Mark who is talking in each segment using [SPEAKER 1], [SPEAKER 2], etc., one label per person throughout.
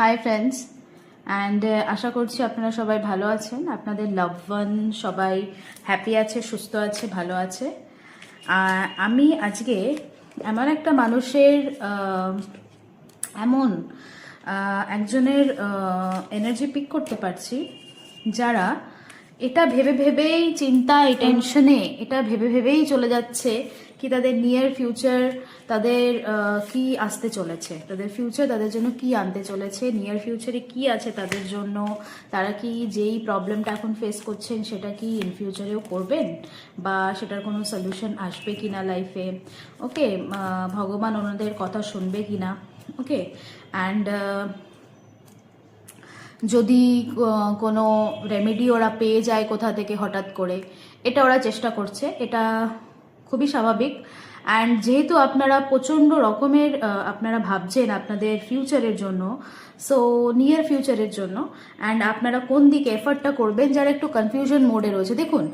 [SPEAKER 1] Hi friends and আশা করছি আপনারা সবাই ভালো আছেন, আপনাদের লাভ ওয়ান সবাই হ্যাপি আছে, সুস্থ আছে, ভালো আছে। আমি আজকে এমন একটা মানুষের এমন একজনের এনার্জি পিক করতে পারছি যারা এটা ভেবে ভেবেই চিন্তায় টেনশনে এটা ভেবে ভেবেই চলে যাচ্ছে কি তাদের নিয়ার ফিউচার তাদের কি আসতে চলেছে, তাদের ফিউচার তাদের জন্য কি আনতে চলেছে, নিয়ার ফিউচারে কি আছে তাদের জন্য, তারা কি যেই প্রবলেমটা এখন ফেস করছেন সেটা কি ইন ফিউচারেও করবেন বা সেটার কোনো সলিউশন আসবে কি না লাইফে। ওকে, ভগবান ওনাদের কথা শুনবে কি না। ওকে, অ্যান্ড যদি কোনো রেমেডি ওরা পেয়ে যায় কোথা থেকে হঠাৎ করে, এটা ওরা চেষ্টা করছে, এটা খুবই স্বাভাবিক। অ্যান্ড যেহেতু আপনারা প্রচণ্ড রকমের আপনারা ভাবছেন আপনাদের ফিউচারের জন্য, সো নিয়ার ফিউচারের জন্য, অ্যান্ড আপনারা কোন দিকে এফর্টটা করবেন যারা একটু কনফিউশন মোডে রয়েছে। দেখুন,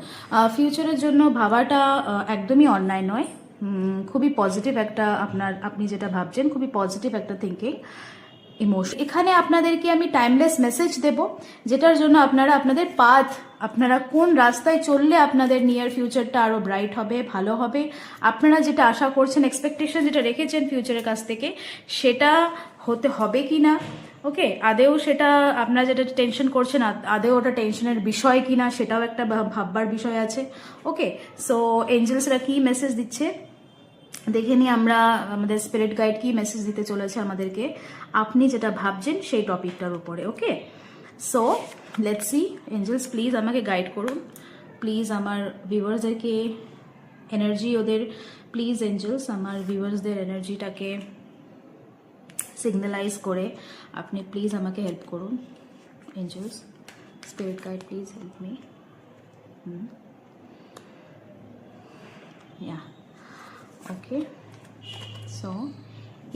[SPEAKER 1] ফিউচারের জন্য ভাবাটা একদমই অন্যায় নয়, খুবই পজিটিভ একটা আপনি যেটা ভাবছেন খুবই পজিটিভ একটা থিঙ্কিং ইমোশন। এখানে আপনাদেরকে আমি টাইমলেস মেসেজ দেব, যেটার জন্য আপনারা আপনাদের পাথ, আপনারা কোন রাস্তায় চললে আপনাদের নিয়ার ফিউচারটা আরো ব্রাইট হবে, ভালো হবে, আপনারা যেটা আশা করছেন, এক্সপেকটেশন যেটা রেখেছেন ফিউচারের কাছ থেকে, সেটা হতে হবে কি না। ওকে, আদেও সেটা আপনারা যেটা টেনশন করছেন আদেও ওটা টেনশনের বিষয় কিনা সেটাও একটা ভাববার বিষয় আছে। ওকে, সো এঞ্জেলসরা কি মেসেজ দিচ্ছে দেখে নিই আমরা, আমাদের স্পিরিট গাইড কি মেসেজ দিতে চলেছে আমাদেরকে আপনি যেটা ভাবছেন সেই টপিকটার উপরে। Okay, so let's see. Angels please আমাকে গাইড করুন, প্লিজ আমার ভিউয়ার্সদেরকে এনার্জি ওদের, প্লিজ এঞ্জেলস আমার ভিউয়ার্সদের এনার্জিটাকে সিগনালাইজ করে আপনি প্লিজ আমাকে হেল্প করুন। Angels, spirit guide please help me. Yeah, okay, so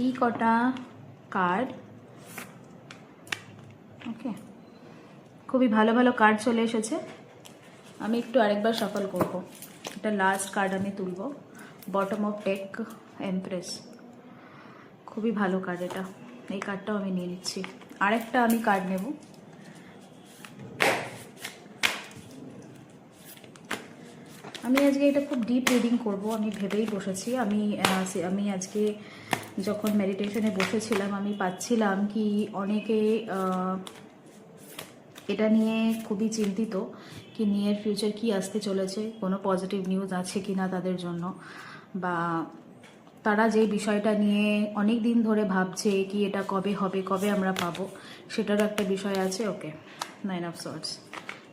[SPEAKER 1] এই কটা কার্ড, ওকে, খুবই ভালো ভালো কার্ড চলে এসেছে। আমি একটু আরেকবার সফল করব, এটা লাস্ট কার্ড আমি তুলব। বটম অফ ডেক, এমপ্রেস, খুবই ভালো কার্ড এটা, এই কার্ডটাও আমি নিয়ে নিচ্ছি। আরেকটা আমি কার্ড নেব। আমি আজকে এটা খুব ডিপ রিডিং করব, আমি ভেবেই বসেছি। আমি আজকে যখন মেডিটেশনে বসেছিলাম আমি পাচ্ছিলাম কি অনেকে এটা নিয়ে খুবই চিন্তিত কি নিয়ার ফিউচার কি আসতে চলেছে, কোনো পজিটিভ নিউজ আছে কি না তাদের জন্য, বা তারা যে বিষয়টা নিয়ে অনেক দিন ধরে ভাবছে কি এটা কবে হবে, কবে আমরা পাবো, সেটারও একটা বিষয় আছে। ওকে, 9 অফ সর্টস,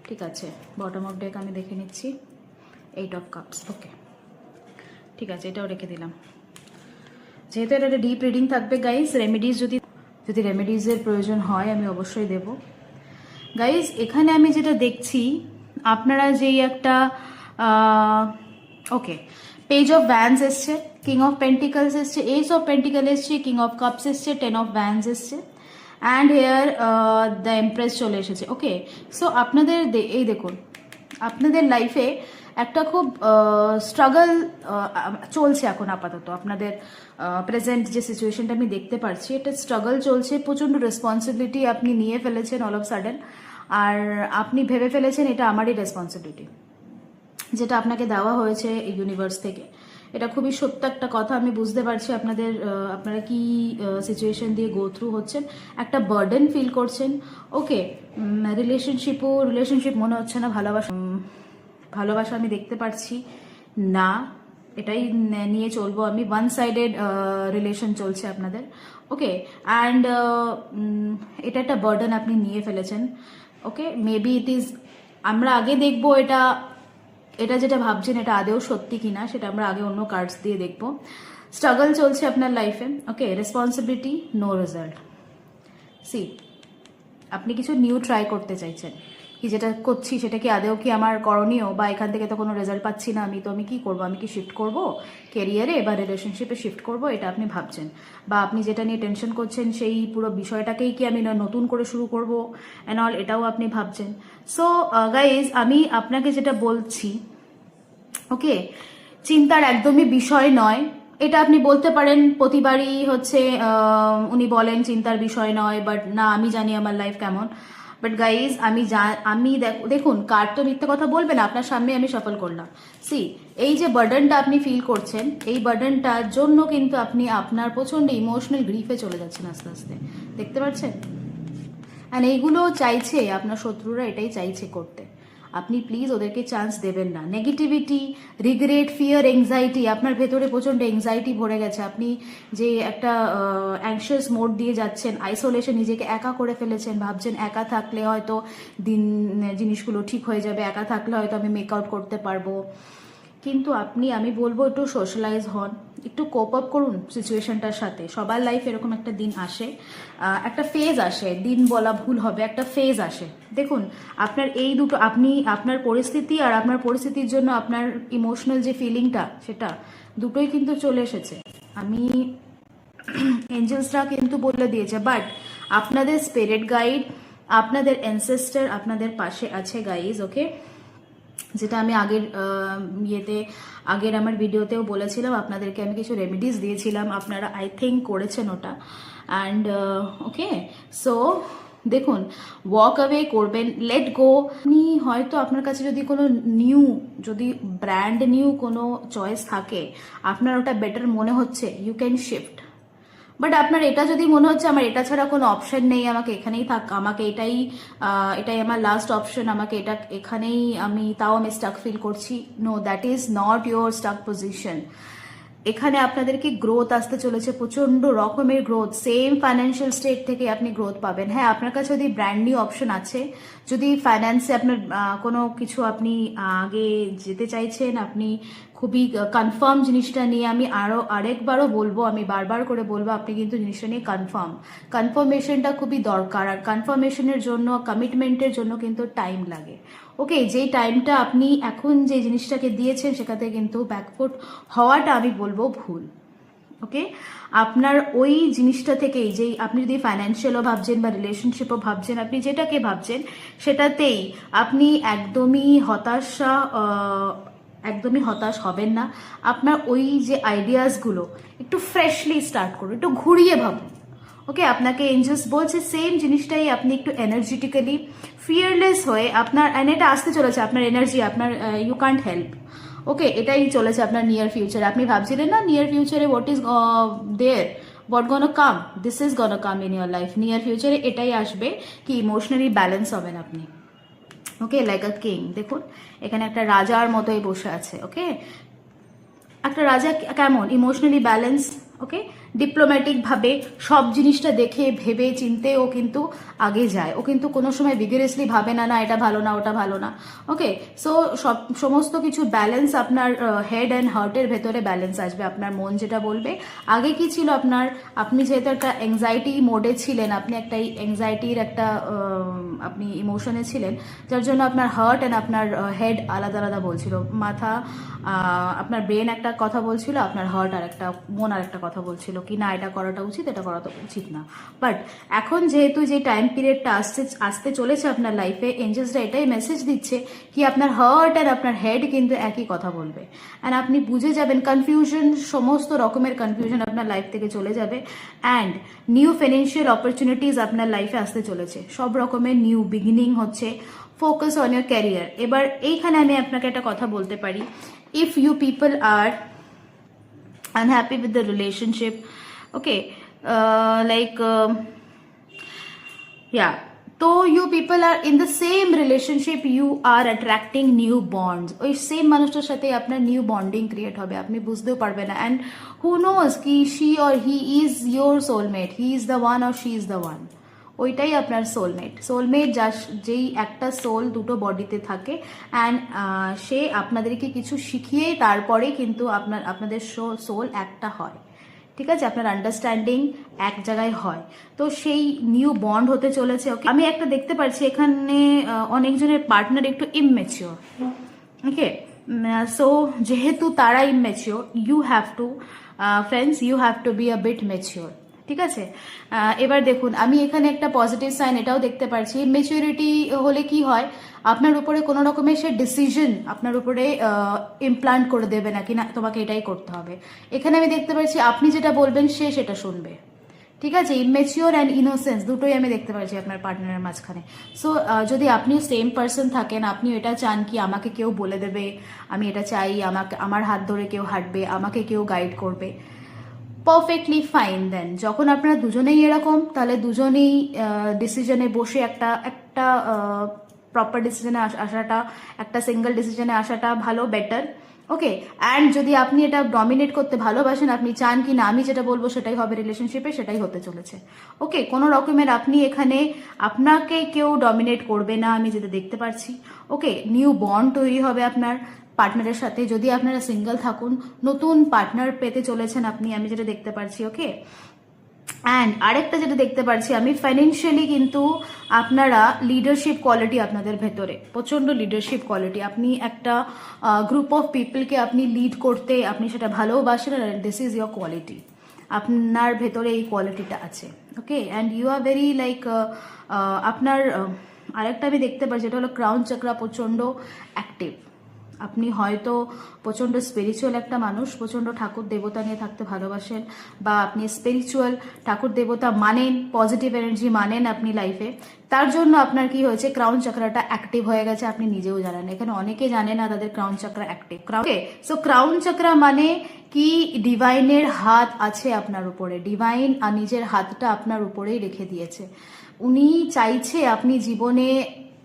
[SPEAKER 1] ঠিক আছে। বটম অফ ডেক আমি দেখে নিচ্ছি, 8 অফ কাপস। ওকে, ঠিক আছে, এটাও রেখে দিলাম। যেহেতু এটা একটা ডিপ রিডিং থাকবে গাইজ, রেমেডিজ যদি রেমেডিজের প্রয়োজন হয় আমি অবশ্যই দেব। গাইজ এখানে আমি যেটা দেখছি আপনারা যেই একটা ওকে, পেজ অফ ভ্যান্স এসছে, কিং অফ পেন্টিকলস এসছে, এস অফ পেন্টিকল এসছে, কিং অফ কাপস এসছে, 10 অফ ভ্যান্স এসছে, অ্যান্ড হেয়ার দ্য এমপ্রেস চলে এসেছে। ওকে, সো আপনাদের এই দেখুন আপনাদের লাইফে একটা খুব স্ট্রাগল চলছে এখন আপাতত। আপনাদের প্রেজেন্ট যে সিচুয়েশনটা আমি দেখতে পাচ্ছি, এটা স্ট্রাগল চলছে, প্রচণ্ড রেসপন্সিবিলিটি আপনি নিয়ে ফেলেছেন অল অফ সাডেন, আর আপনি ভেবে ফেলেছেন এটা আমারই রেসপন্সিবিলিটি, যেটা আপনাকে দেওয়া হয়েছে ইউনিভার্স থেকে। এটা খুবই সত্য একটা কথা, আমি বুঝতে পারছি আপনারা কি সিচুয়েশন দিয়ে গো থ্রু হচ্ছেন, একটা বার্ডেন ফিল করছেন। ওকে, রিলেশনশিপ মনে হচ্ছে না ভালোবাসা আমি দেখতে পাচ্ছি না, এটাই নিয়ে চলবো আমি। ওয়ান সাইডেড রিলেশন চলছে আপনাদের। ওকে, অ্যান্ড এটা একটা বার্ডেন আপনি নিয়ে ফেলেছেন। ওকে, মেবি ইট ইজ, আমরা আগে দেখবো এটা যেটা ভাবছেন এটা আদেও সত্যি কিনা, সেটা আমরা আগে অন্য কার্ডস দিয়ে দেখবো। স্ট্রাগল চলছে আপনার লাইফে। ওকে, রেসপন্সিবিলিটি, নো রেজাল্ট। সি, আপনি কিছু নিউ ট্রাই করতে চাইছেন কি যেটা করছি সেটা কি আদেও কি আমার করণীয়, বা এখান থেকে তো কোনো রেজাল্ট পাচ্ছি না, আমি কি করব, আমি কি শিফট করব কেরিয়ারে বা রিলেশনশিপে শিফট করব, এটা আপনি ভাবছেন। বা আপনি যেটা নিয়ে টেনশন করছেন সেই পুরো বিষয়টাকেই কি আমি নতুন করে শুরু করব অ্যান্ড অল, এটাও আপনি ভাবছেন। সো গাইজ আমি আপনাকে যেটা বলছি, ওকে, চিন্তার একদমই বিষয় নয়। এটা আপনি বলতে পারেন প্রতিবারই হচ্ছে উনি বলেন চিন্তার বিষয় নয়, বাট না, আমি জানি আমার লাইফ কেমন। বাট গাইজ আমি দেখুন, কার তো মিথ্যে কথা বলবে না, আপনার সামনে আমি সফল করলাম। সি, এই যে বার্ডেনটা আপনি ফিল করছেন, এই বার্ডেনটার জন্য কিন্তু আপনি আপনার প্রচন্ড ইমোশনাল গ্রিফে চলে যাচ্ছেন আস্তে আস্তে, দেখতে পাচ্ছেন? অ্যান্ড এইগুলো চাইছে আপনার শত্রুরা, এটাই চাইছে করতে। আপনি প্লিজ ওদেরকে চান্স দেবেন না। নেগেটিভিটি, রিগ্রেট, ফিয়ার, এংজাইটি, আপনার ভেতরে প্রচণ্ড এংজাইটি ভরে গেছে। আপনি যে একটা অ্যাংশিয়াস মোড দিয়ে যাচ্ছেন, আইসোলেশন, নিজেকে একা করে ফেলেছেন, ভাবছেন একা থাকলে হয়তো জিনিসগুলো ঠিক হয়ে যাবে, একা থাকলে হয়তো আমি মেক আউট করতে পারবো। কিন্তু আমি বলবো একটু সোশ্যালাইজ হন, একটু কোপ আপ করুন সিচুয়েশনটার সাথে। সবার লাইফ এরকম একটা দিন আসে, একটা ফেজ আসে, দিন বলা ভুল হবে, একটা ফেজ আসে। দেখুন, আপনার এই দুটো, আপনার পরিস্থিতি আর আপনার পরিস্থিতির জন্য আপনার ইমোশনাল যে ফিলিংটা, সেটা দুটোই কিন্তু চলে এসেছে। আমি এঞ্জেলসরা কিন্তু বলে দিয়েছে, বাট আপনাদের স্পিরিট গাইড, আপনাদের অ্যানসেস্টার আপনাদের পাশে আছে গাইজ, ওকে? যেটা আমি আগের আমার ভিডিওতেও বলেছিলাম, আপনাদেরকে আমি কিছু রেমেডিস দিয়েছিলাম, আপনারা আই থিঙ্ক করেছেন ওটা। অ্যান্ড ওকে, সো দেখুন, ওয়াক অ্যাওয়ে করবেন, লেট গো। আপনি হয়তো আপনার কাছে যদি ব্র্যান্ড নিউ কোনো চয়েস থাকে, আপনার ওটা বেটার মনে হচ্ছে, ইউ ক্যান শিফট। বাট আপনার এটা যদি মনে হচ্ছে আমার এটা ছাড়া কোনো অপশন নেই, আমাকে এখানেই আমাকে এটাই আমার লাস্ট অপশন, আমাকে এখানেই আমি স্টাক ফিল করছি, no, that is not your stuck position. এখানে আপনাদেরকে গ্রোথ আসতে চলেছে, প্রচন্ড রকমের গ্রোথ। সেম ফাইন্যান্সিয়াল স্টেট থেকে আপনি গ্রোথ পাবেন। হ্যাঁ, আপনার কাছে যদি ব্র্যান্ড নিউ অপশন আছে, যদি ফাইন্যান্সে আপনার কোনো কিছু আপনি আগে যেতে চাইছেন, আপনি খুবই কনফার্ম জিনিসটা নিয়ে, আমি আরেকবারও বলবো, আমি বারবার করে বলবো, আপনি কিন্তু জিনিসটা নিয়ে কনফার্মেশনটা খুবই দরকার। আর কনফার্মেশনের জন্য, কমিটমেন্টের জন্য কিন্তু টাইম লাগে। ওকে, যেই টাইমটা আপনি এখন যে জিনিসটাকে দিয়েছেন, সেটাতে কিন্তু ব্যাকফুট হওয়াটা আমি বলবো ভুল। ওকে, আপনার ওই জিনিসটা থেকেই, যেই আপনি যদি ফাইন্যান্সিয়ালও ভাবছেন বা রিলেশনশিপও ভাবছেন, আপনি যেটাকে ভাবছেন সেটাতেই আপনি একদমই হতাশ হবেন না। আপনার ওই যে আইডিয়াসগুলো একটু ফ্রেশলি স্টার্ট করুন, একটু ঘুরিয়ে ভাবুন। ওকে, আপনাকে এঞ্জেলস বলছে সেম জিনিসটাই, আপনি একটু এনার্জেটিক্যালি ফিয়ারলেস হয়ে আপনার, এটা আসতে চলেছে, আপনার এনার্জি, আপনার ইউ কান্ট হেল্প। ওকে, এটাই চলেছে আপনার নিয়ার ফিউচারে। আপনি ভাবছিলেন না নিয়ার ফিউচারে what is there, what gonna come, this is gonna come in your life. Near ফিউচারে এটাই আসবে কি ইমোশনালি ব্যালেন্স হবেন আপনি। Okay, like a king. দেখুন, এখানে একটা রাজার মতোই বসে আছে। ওকে, একটা রাজা কেমন ইমোশনালি ব্যালেন্স, ওকে, ডিপ্লোম্যাটিক ভাবে সব জিনিসটা দেখে ভেবে চিনতে ও কিন্তু আগে যায়। ও কিন্তু কোনো সময় ভিগারাসলি ভাবে না, না এটা ভালো না, ওটা ভালো না। ওকে, সো সমস্ত কিছু ব্যালেন্স আপনার হেড অ্যান্ড হার্টের ভেতরে ব্যালেন্স আসবে। আপনার মন যেটা বলবে, আগে কি ছিল আপনি যেহেতু একটা অ্যাংজাইটি মোডে ছিলেন, আপনি একটা অ্যাংজাইটির আপনি ইমোশনে ছিলেন, যার জন্য আপনার হার্ট অ্যান্ড আপনার হেড আলাদা আলাদা বলছিল। আপনার ব্রেন একটা কথা বলছিল, আপনার হার্ট মন আর একটা কথা বলছিল কি না এটা করাটা উচিত, এটা করাটা উচিত না। বাট এখন যেহেতু যে টাইম পিরিয়ডটা আসতে চলেছে আপনার লাইফে, এঞ্জেলসরা এটাই মেসেজ দিচ্ছে কি আপনার হার্ট আর আপনার হেড কিন্তু একই কথা বলবে। অ্যান্ড আপনি বুঝে যাবেন, কনফিউশন, সমস্ত রকমের কনফিউশন আপনার লাইফ থেকে চলে যাবে। অ্যান্ড নিউ ফিনান্সিয়াল অপরচুনিটিস আপনার লাইফে আসতে চলেছে, সব রকমের নিউ বিগিনিং হচ্ছে। Focus on your career. এবার এইখানে আমি আপনাকে একটা কথা বলতে পারি, if you people are unhappy with the relationship, okay, yeah, so you people are in the same relationship, you are attracting new bonds, ওই সেম মানুষটার সাথে আপনার নিউ বন্ডিং ক্রিয়েট হবে, আপনি বুঝতেও পারবেন না। অ্যান্ড হু নোজ কি she or he is your soulmate, he is the one or she is the one, ওইটাই আপনার সোলমেট যেই একটা সোল দুটো বডিতে থাকে। অ্যান্ড সে আপনাদেরকে কিছু শিখিয়েই তারপরে কিন্তু আপনাদের সোল একটা হয়, ঠিক আছে? আপনার আন্ডারস্ট্যান্ডিং এক জায়গায় হয়, তো সেই নিউ বন্ড হতে চলেছে। ওকে, আমি একটা দেখতে পাচ্ছি এখানে অনেকজনের পার্টনার একটু ইমম্যাচিওর। ওকে, সো যেহেতু তারা immature, you have to friends, you have to be a bit mature. ঠিক আছে। এবার দেখুন, আমি এখানে একটা পজিটিভ সাইন এটাও দেখতে পাচ্ছি। মেচুরিটি হলে কি হয়, আপনার উপরে কোনো রকমের সে ডিসিশন আপনার উপরে ইমপ্লান্ট করে দেবে না, কি না তোমাকে এটাই করতে হবে। এখানে আমি দেখতে পাচ্ছি আপনি যেটা বলবেন সে সেটা শুনবে। ঠিক আছে, ইমেচিওর অ্যান্ড ইনোসেন্স দুটোই আমি দেখতে পাচ্ছি আপনার পার্টনারের মাঝখানে। সো যদি আপনিও সেম পার্সন থাকেন, আপনিও এটা চান কি আমাকে কেউ বলে দেবে, আমি এটা চাই, আমাকে আমার হাত ধরে কেউ হাঁটবে, আমাকে কেউ গাইড করবে, পারফেক্টলি ফাইন। দেন যখন আপনারা দুজনেই এরকম, তাহলে দুজনেই ডিসিশনে বসে একটা একটা প্রপার ডিসিশনে আসাটা, একটা সিঙ্গেল ডিসিশনে আসাটা ভালো, বেটার। ওকে, অ্যান্ড যদি আপনি এটা ডমিনেট করতে ভালোবাসেন, আপনি চান কি না আমি যেটা বলবো সেটাই হবে রিলেশনশিপে, সেটাই হতে চলেছে। ওকে, কোনো রকমের আপনি এখানে আপনাকে কেউ ডমিনেট করবে না, আমি যেটা দেখতে পাচ্ছি। ওকে, নিউ বন্ড তৈরি হবে আপনার পার্টনারের সাথে। যদি আপনারা সিঙ্গেল থাকুন, নতুন পার্টনার পেতে চলেছেন আপনি, আমি যেটা দেখতে পাচ্ছি। ওকে, অ্যান্ড আরেকটা যেটা দেখতে পাচ্ছি আমি, ফাইন্যান্সিয়ালি কিন্তু আপনারা লিডারশিপ কোয়ালিটি আপনাদের ভেতরে, প্রচণ্ড লিডারশিপ কোয়ালিটি। আপনি একটা গ্রুপ অফ পিপলকে আপনি লিড করতে আপনি সেটা ভালোবাসেন, আর দিস ইজ ইয়োর কোয়ালিটি। আপনার ভেতরে এই কোয়ালিটিটা আছে। Okay, and you are very like আপনার আরেকটা আমি দেখতে পাচ্ছি, যেটা হলো ক্রাউন চক্রা প্রচণ্ড অ্যাক্টিভ। আপনি হয়তো প্রচণ্ড স্পিরিচুয়াল একটা মানুষ, প্রচণ্ড ঠাকুর দেবতা নিয়ে থাকতে ভালোবাসেন, বা আপনি স্পিরিচুয়াল ঠাকুর দেবতা মানেন, পজিটিভ এনার্জি মানেন আপনি লাইফে। তার জন্য আপনার কি হয়েছে, ক্রাউন চক্রাটা অ্যাক্টিভ হয়ে গেছে, আপনি নিজেও জানেন। এখানে অনেকে জানে না তাদের crown chakra active. So crown chakra মানে কি, ডিভাইনের হাত আছে আপনার উপরে, ডিভাইন আর নিজের হাতটা আপনার উপরেই রেখে দিয়েছে। উনি চাইছে আপনি জীবনে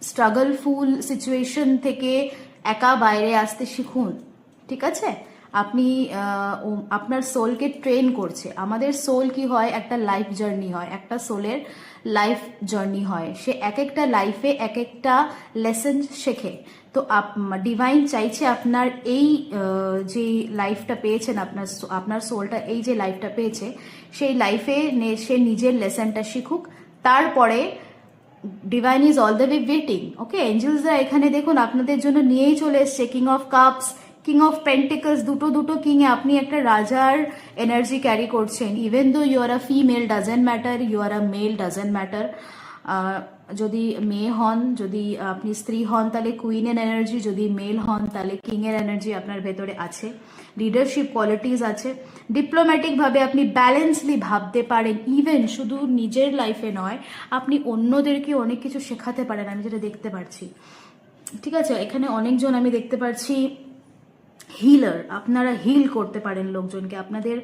[SPEAKER 1] স্ট্রাগলফুল সিচুয়েশন থেকে একা বাইরে আসতে শিখুন। ঠিক আছে, আপনি আপনার সোলকে ট্রেন করছে। আমাদের সোল কি হয়, একটা লাইফ জার্নি হয়, একটা সোলের লাইফ জার্নি হয়। সে এক একটা লাইফে এক একটা লেসন শেখে। তো ডিভাইন চাইছে আপনার এই যে লাইফটা পেয়েছেন, আপনার সোলটা এই যে লাইফটা পেয়েছে, সেই লাইফে সে নিজের লেসনটা শিখুক। তারপরে divine is all the way waiting. Okay, এঞ্জেলসরা এখানে দেখুন আপনাদের জন্য নিয়েই চলে এসছে king of cups, king of pentacles, দুটো দুটো কিং এ আপনি একটা রাজার এনার্জি ক্যারি করছেন। Even though you are a female, doesn't matter, you are a male, doesn't matter. যদি মেয়ে হন, যদি আপনি স্ত্রী হন তাহলে কুইনের এনার্জি, যদি মেল হন তাহলে কিং এর এনার্জি আপনার ভেতরে আছে। লিডারশিপ কোয়ালিটিস আছে। ডিপ্লোম্যাটিক ভাবে আপনি ব্যালেন্সলি ভাবতে পারেন, ইভেন শুধু নিজের লাইফে নয়, আপনি অন্যদেরকে অনেক কিছু শেখাতে পারেন, আমি যেটা দেখতে পাচ্ছি। ঠিক আছে, এখানে অনেকজন আমি দেখতে পাচ্ছি হিলার, আপনারা হিল করতে পারেন লোকজনকে। আপনাদের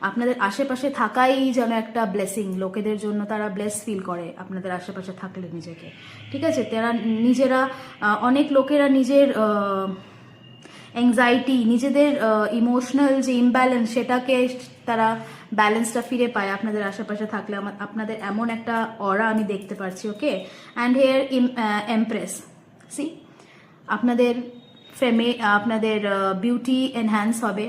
[SPEAKER 1] আপনাদের আশেপাশে থাকাই যেন একটা ব্লেসিং, লোকেদের জন্য তারা ব্লেস ফিল করে আপনাদের আশেপাশে থাকলে নিজেকে। ঠিক আছে, তারা নিজেরা, অনেক লোকেরা নিজের অ্যাংজাইটি, নিজেদের ইমোশনাল যে ইমব্যালেন্স, সেটাকে তারা ব্যালেন্সটা ফিরে পায় আপনাদের আশেপাশে থাকলে। আপনাদের এমন একটা অরা আমি দেখতে পাচ্ছি। ওকে, অ্যান্ড হেয়ার এমপ্রেস, সি আপনাদের আপনাদের বিউটি এনহ্যান্স হবে।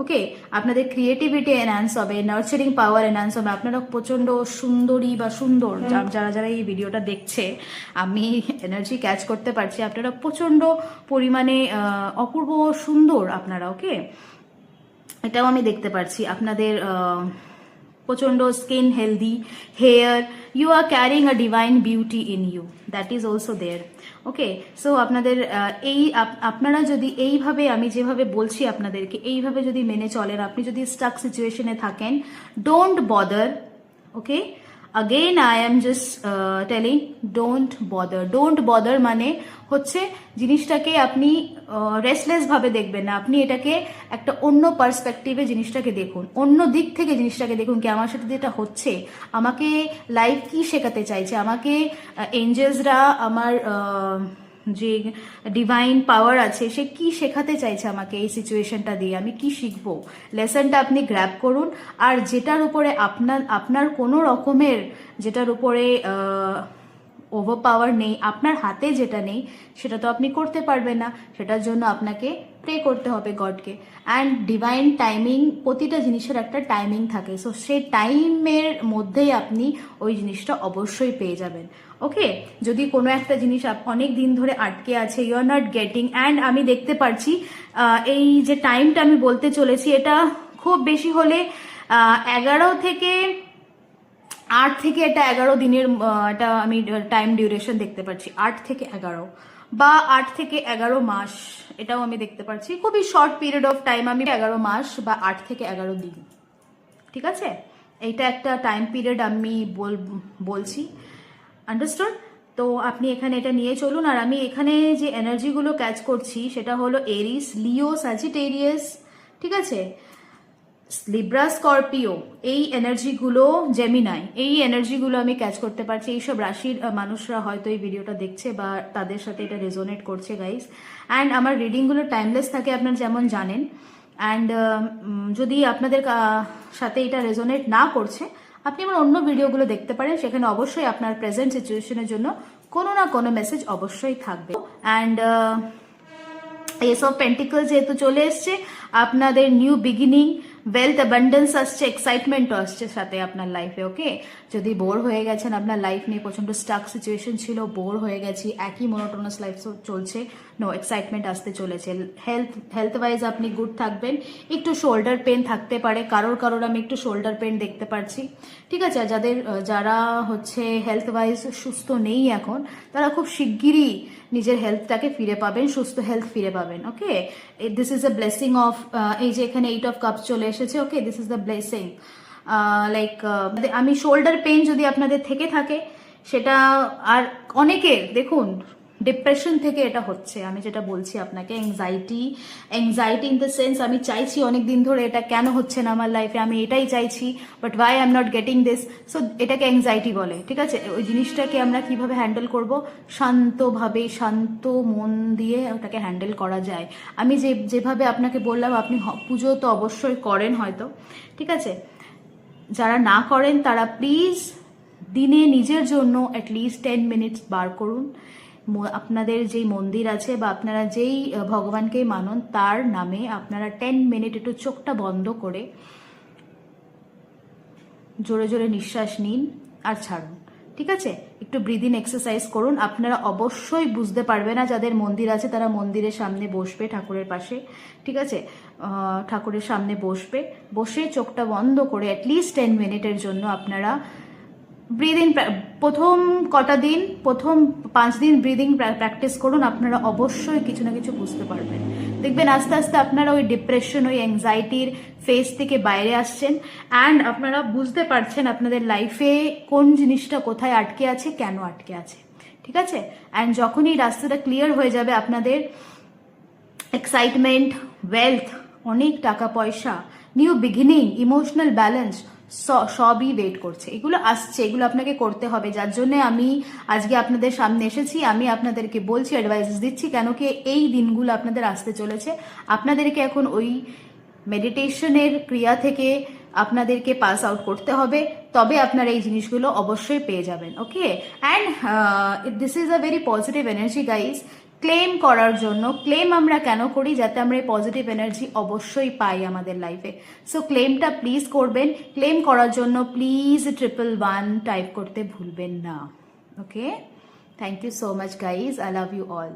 [SPEAKER 1] ওকে, আপনাদের ক্রিয়েটিভিটি এনহ্যান্স হবে, নার্চারিং পাওয়ার এনহ্যান্স হবে। আপনারা প্রচণ্ড সুন্দরী বা সুন্দর, যারা যারা এই ভিডিওটা দেখছে, আমি এনার্জি ক্যাচ করতে পারছি, আপনারা প্রচণ্ড পরিমাণে অপূর্ব সুন্দর আপনারা। ওকে, এটাও আমি দেখতে পাচ্ছি। আপনাদের প্রচণ্ড skin healthy, hair, you are carrying a divine beauty in you, that is also there. Okay, so আপনাদের আপনারা যদি এইভাবে, আমি যেভাবে বলছি আপনাদেরকে, এইভাবে যদি মেনে চলেন, আপনি যদি স্টাক সিচুয়েশনে থাকেন, don't bother. Okay, again I am just telling, don't bother. Don't bother মানে হচ্ছে জিনিসটাকে আপনি রেস্টলেস ভাবে দেখবেন না, আপনি এটাকে একটা অন্য পার্সপেক্টিভে জিনিসটাকে দেখুন, অন্য দিক থেকে জিনিসটাকে দেখুন, কি আমার সাথে যেটা হচ্ছে, আমাকে লাইফ কি শেখাতে চাইছে, আমাকে এঞ্জেলসরা, আমার যে ডিভাইন পাওয়ার আছে, সে কি শেখাতে চাইছে আমাকে এই সিচুয়েশনটা দিয়ে, আমি কি শিখবো, লেসনটা আপনি গ্র্যাব করুন। আর যেটার উপরে আপনার কোনো রকমের, যেটার উপরে ওভার পাওয়ার নেই, আপনার হাতে যেটা নেই সেটা তো আপনি করতে পারবেন না, সেটার জন্য আপনাকে প্রে করতে হবে গডকে। অ্যান্ড ডিভাইন টাইমিং, প্রতিটা জিনিসের একটা টাইমিং থাকে, সো সেই টাইমের মধ্যেই আপনি ওই জিনিসটা অবশ্যই পেয়ে যাবেন। ওকে, যদি কোনো একটা জিনিস অনেক দিন ধরে আটকে আছে, you are not getting, and আমি দেখতে পাচ্ছি এই যে টাইমটা আমি বলতে চলেছি, এটা খুব বেশি হলে 11 থেকে 8 থেকে এটা 11 দিনের এটা আমি টাইম ডিউরেশন দেখতে পাচ্ছি, 8 থেকে 11 বা 8 থেকে 11 মাস, এটাও আমি দেখতে পাচ্ছি। খুবই শর্ট পিরিয়ড অফ টাইম, আমি 11 মাস বা 8 থেকে 11 দিন, ঠিক আছে? এইটা একটা টাইম পিরিয়ড আমি বলছি, আন্ডারস্টুড? তো আপনি এখানে এটা নিয়ে চলুন। আর আমি এখানে যে এনার্জিগুলো ক্যাচ করছি সেটা হলো এরিস, লিও, স্যাজিটেরিয়াস, ঠিক আছে, লিব্রা, স্করপিও, এই এনার্জিগুলো, জেমিনাই, এই এনার্জিগুলো আমি ক্যাচ করতে পারছি। এইসব রাশির মানুষরা হয়তো এই ভিডিওটা দেখছে বা তাদের সাথে এটা রেজোনেট করছে গাইস। অ্যান্ড আমার রিডিংগুলো টাইমলেস থাকে, আপনারা যেমন জানেন। অ্যান্ড যদি আপনাদের সাথে এটা রেজোনেট না করছে, আপনি আমার অন্য ভিডিওগুলো দেখতে পারেন, সেখানে অবশ্যই আপনার প্রেজেন্ট সিচুয়েশনের জন্য কোনো না কোনো মেসেজ অবশ্যই থাকবে। অ্যান্ড এস অফ পেন্টিকল যেহেতু চলে এসছে, আপনাদের নিউ বিগিনিং, ওয়েলথ, অ্যাবান্ডেন্স আসছে, এক্সাইটমেন্টও আসছে সাথে আপনার লাইফে। ওকে, যদি বোর হয়ে গেছেন, আপনার লাইফ নিয়ে প্রচন্ড স্টাক সিচুয়েশন ছিল, বোর হয়ে গেছি, একই মনোটোনাস লাইফ চলছে, নো, এক্সাইটমেন্ট আসতে চলেছে। হেলথ ওয়াইজ আপনি গুড থাকবেন, একটু শোল্ডার পেন থাকতে পারে কারোর আমি একটু শোল্ডার পেন দেখতে পাচ্ছি, ঠিক আছে? আর যারা হচ্ছে হেলথ ওয়াইজ সুস্থ নেই এখন, তারা খুব শিগগিরই নিজের হেলথটাকে ফিরে পাবেন, সুস্থ হেলথ ফিরে পাবেন। Okay, this is a blessing of, এই যে এখানে 8 অফ কাপস চলে এসেছে, okay, this is the blessing. Like আমি শোল্ডার পেন যদি আপনাদের থেকে থাকে সেটা, আর অনেকের দেখুন ডিপ্রেশন থেকে এটা হচ্ছে, আমি যেটা বলছি আপনাকে, অ্যাংজাইটি ইন দ্য সেন্স, আমি চাইছি অনেক দিন ধরে এটা কেন হচ্ছে না আমার লাইফে, আমি এটাই চাইছি, but why I am not getting this. So এটাকে অ্যাংজাইটি বলে, ঠিক আছে? ওই জিনিসটাকে আমরা কিভাবে হ্যান্ডেল করব? শান্তভাবে, শান্ত মন দিয়ে ওটাকে হ্যান্ডেল করা যায়। আমি যেভাবে আপনাকে বললাম, আপনি পুজো তো অবশ্যই করেন হয়তো, ঠিক আছে? যারা না করেন তারা প্লিজ দিনে নিজের জন্য অ্যাটলিস্ট 10 মিনিটস বার করুন। আপনাদের যেই মন্দির আছে বা আপনারা যেই ভগবানকে মানন, তার নামে আপনারা 10 মিনিট একটু চোখটা বন্ধ করে জোরে জোরে নিঃশ্বাস নিন আর ছাড়ুন, ঠিক আছে? একটু ব্রিদিং এক্সারসাইজ করুন। আপনারা অবশ্যই বুঝতে পারবে না, যাদের মন্দির আছে তারা মন্দিরের সামনে বসবে, ঠাকুরের পাশে, ঠিক আছে? ঠাকুরের সামনে বসে চোখটা বন্ধ করে অ্যাটলিস্ট 10 মিনিটের জন্য আপনারা ব্রিদিং, প্রথম 5 দিন ব্রিদিং প্র্যাকটিস করুন। আপনারা অবশ্যই কিছু না কিছু বুঝতে পারবেন, দেখবেন আস্তে আস্তে আপনারা ওই ডিপ্রেশন, ওই অ্যাংজাইটির ফেজ থেকে বাইরে আসছেন, অ্যান্ড আপনারা বুঝতে পারছেন আপনাদের লাইফে কোন জিনিসটা কোথায় আটকে আছে, কেন আটকে আছে, ঠিক আছে? অ্যান্ড যখনই রাস্তাটা ক্লিয়ার হয়ে যাবে, আপনাদের এক্সাইটমেন্ট, ওয়েলথ, অনেক টাকা পয়সা, নিউ বিগিনিং, ইমোশনাল ব্যালেন্স সবই ওয়েট করছে। এগুলো আসছে, এগুলো আপনাকে করতে হবে। যার জন্য আমি আজকে আপনাদের সামনে এসেছি, আমি আপনাদেরকে বলছি, অ্যাডভাইস দিচ্ছি, কেন কি এই দিনগুলো আপনাদের আসতে চলেছে। আপনাদেরকে এখন ওই মেডিটেশনের ক্রিয়া থেকে আপনাদেরকে পাস আউট করতে হবে, তবে আপনারা এই জিনিসগুলো অবশ্যই পেয়ে যাবেন। Okay, and this is a very positive energy guys. Claim করার জন্য, ক্লেম আমরা কেন করি? যাতে আমরা এই পজিটিভ এনার্জি অবশ্যই পাই আমাদের লাইফে। সো ক্লেমটা প্লিজ করবেন। ক্লেম করার জন্য প্লিজ 111 টাইপ করতে ভুলবেন না। Okay, thank you so much guys, I love you all.